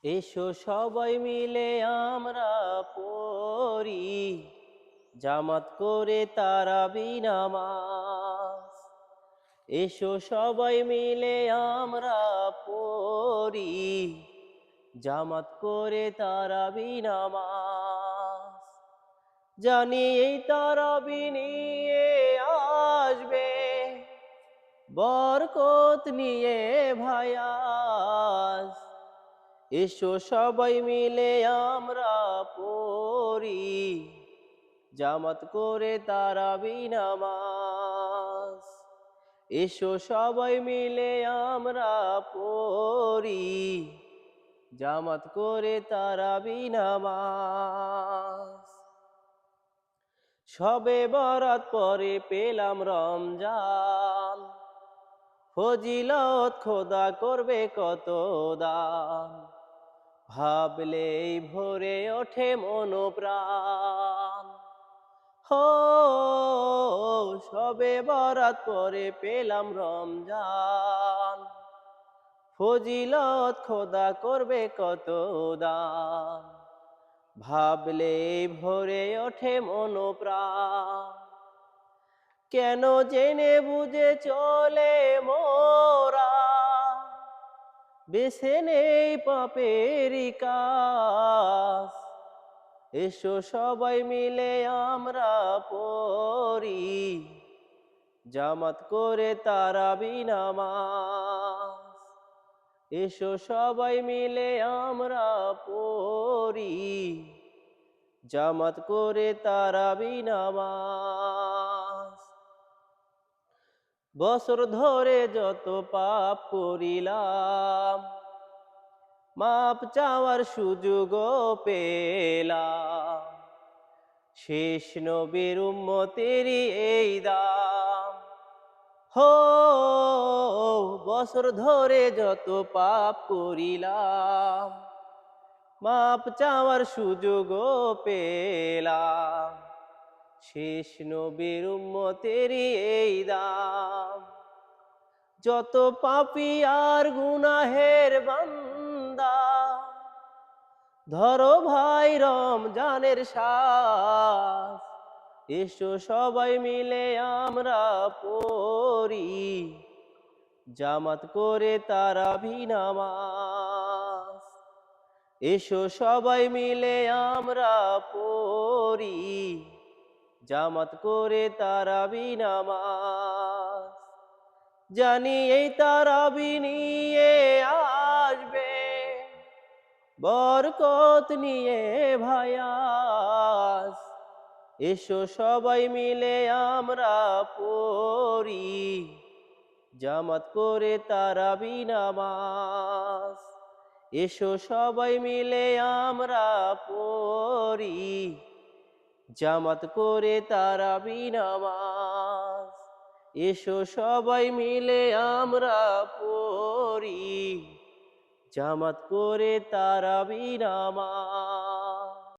এসো সবাই মিলে আমরা পড়ি জামাত করে তারাবি নামাজ। এসো সবাই মিলে আমরা পড়ি জামাত করে তারাবি নামাজ। জানি এই তারাবি নিয়ে আসবে বরকত নিয়ে ভায়াস। এসো সবাই মিলে আমরা পড়ি জামাত করে তারাবি নামাজ। এসো সবাই মিলে আমরা পড়ি জামাত করে তারাবি নামাজ। সবে বরাত পরে পেলাম রমজান, ফজিলত খোদা করবে কত দান। ভাবলেই ভরে ওঠে মন প্রাণ। হো সবে বরাত পরে পেলাম রমজান, ফজিলত খোদা করবে কত দান। ভাবলেই ভরে ওঠে মন প্রাণ। কেন জেনে বুঝে চলে মোরা বেছে নেই পাপেরই কাজ। এসো সবাই মিলে আমরা পড়ি জামাত করে তারাবি নামাজ। এসো সবাই মিলে আমরা পড়ি জামাত করে তারাবি নামাজ। বছর ধরে যত পাপ করিলাম মাপ চাওয়ার সুযোগ পেলাম। শেষ নবীর উম্মতেরই এই দাম। হো বছর ধরে যত পাপ করিলাম মাপ চাওয়ার সুযোগ পেলাম। শেষ নবীর উম্মতেরই এই দাম। যত পাপী আর গুনাহের বান্দা ধরো ভাই রমজানের শ্বাস। এসো সবাই মিলে আমরা পড়ি জামাত করে তারাবি নামাজ। এসো সবাই মিলে আমরা পড়ি জামাত করে তারাবি নামাজ। জানি এই তারাবি নিয়ে আসবে বরকত নিয়ে ভায়াস। এসো সবাই মিলে আমরা পড়ি জামাত করে তারাবি নামাজ। এসো সবাই মিলে আমরা পড়ি জামাত করে তারাবি নামাজ। এসো সবাই মিলে আমরা পড়ি জামাত করে তারাবি নামাজ।